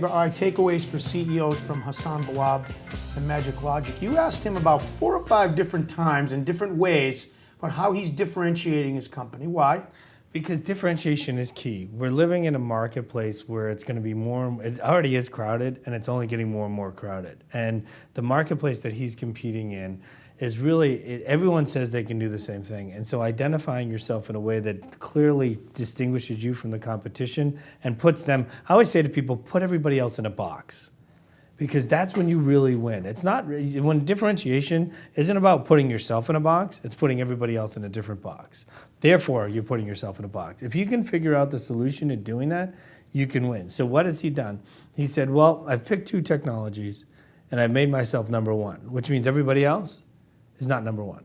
All right, takeaways for CEOs from Hassan Bawab and Magic Logix. You asked him about 4 or 5 different times in different ways about how he's differentiating his company. Why? Because differentiation is key. We're living in a marketplace where it's going to be it already is crowded, and it's only getting more and more crowded. And the marketplace that he's competing in is really, everyone says they can do the same thing. And so identifying yourself in a way that clearly distinguishes you from the competition and puts them, I always say to people, put everybody else in a box. Because that's when you really win. It's not, when differentiation isn't about putting yourself in a box, it's putting everybody else in a different box. Therefore, you're putting yourself in a box. If you can figure out the solution to doing that, you can win. So what has he done? He said, well, I've picked 2 technologies and I've made myself number 1, which means everybody else is not number 1.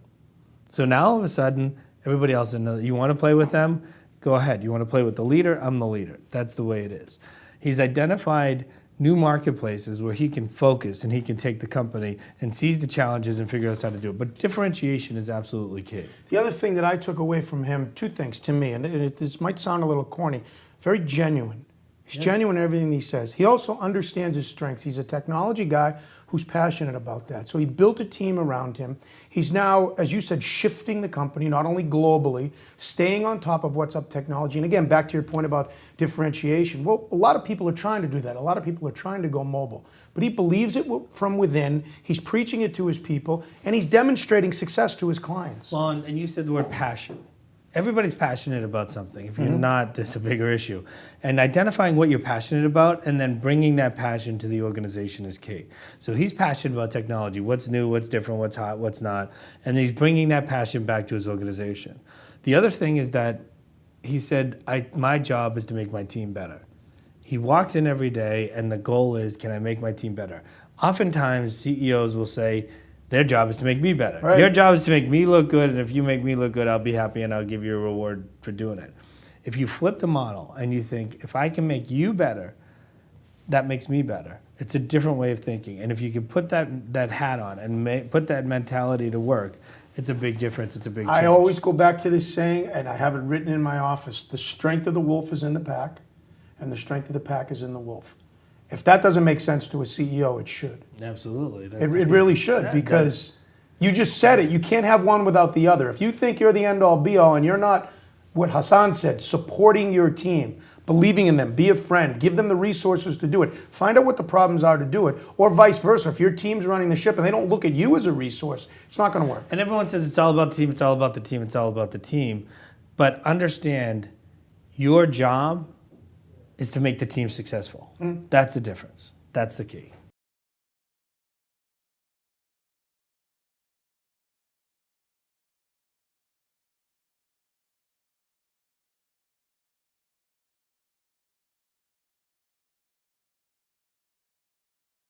So now all of a sudden, everybody else, you want to play with them? Go ahead. You want to play with the leader? I'm the leader. That's the way it is. He's identified new marketplaces where he can focus and he can take the company and seize the challenges and figure out how to do it. But differentiation is absolutely key. The other thing that I took away from him, 2 things to me, and this might sound a little corny, very genuine. He's genuine in everything he says. He also understands his strengths. He's a technology guy who's passionate about that. So he built a team around him. He's now, as you said, shifting the company, not only globally, staying on top of what's up technology. And again, back to your point about differentiation. Well, a lot of people are trying to do that. A lot of people are trying to go mobile. But he believes it from within. He's preaching it to his people, and he's demonstrating success to his clients. Well, and you said the word passion. Everybody's passionate about something. If you're not, that's a bigger issue. And identifying what you're passionate about and then bringing that passion to the organization is key. So he's passionate about technology, what's new, what's different, what's hot, what's not. And he's bringing that passion back to his organization. The other thing is that he said, my job is to make my team better. He walks in every day and the goal is, can I make my team better? Oftentimes CEOs will say, their job is to make me better. Right. Your job is to make me look good, and if you make me look good, I'll be happy and I'll give you a reward for doing it. If you flip the model and you think, if I can make you better, that makes me better. It's a different way of thinking. And if you can put that hat on and put that mentality to work, it's a big difference, it's a big change. I always go back to this saying, and I have it written in my office, the strength of the wolf is in the pack, and the strength of the pack is in the wolf. If that doesn't make sense to a CEO, it should. Absolutely. It really should, because you just said it. You can't have one without the other. If you think you're the end-all, be-all, and you're not, what Hassan said, supporting your team, believing in them, be a friend, give them the resources to do it, find out what the problems are to do it, or vice versa. If your team's running the ship and they don't look at you as a resource, it's not going to work. And everyone says it's all about the team, it's all about the team, it's all about the team. But understand, your job is to make the team successful. That's the difference. That's the key.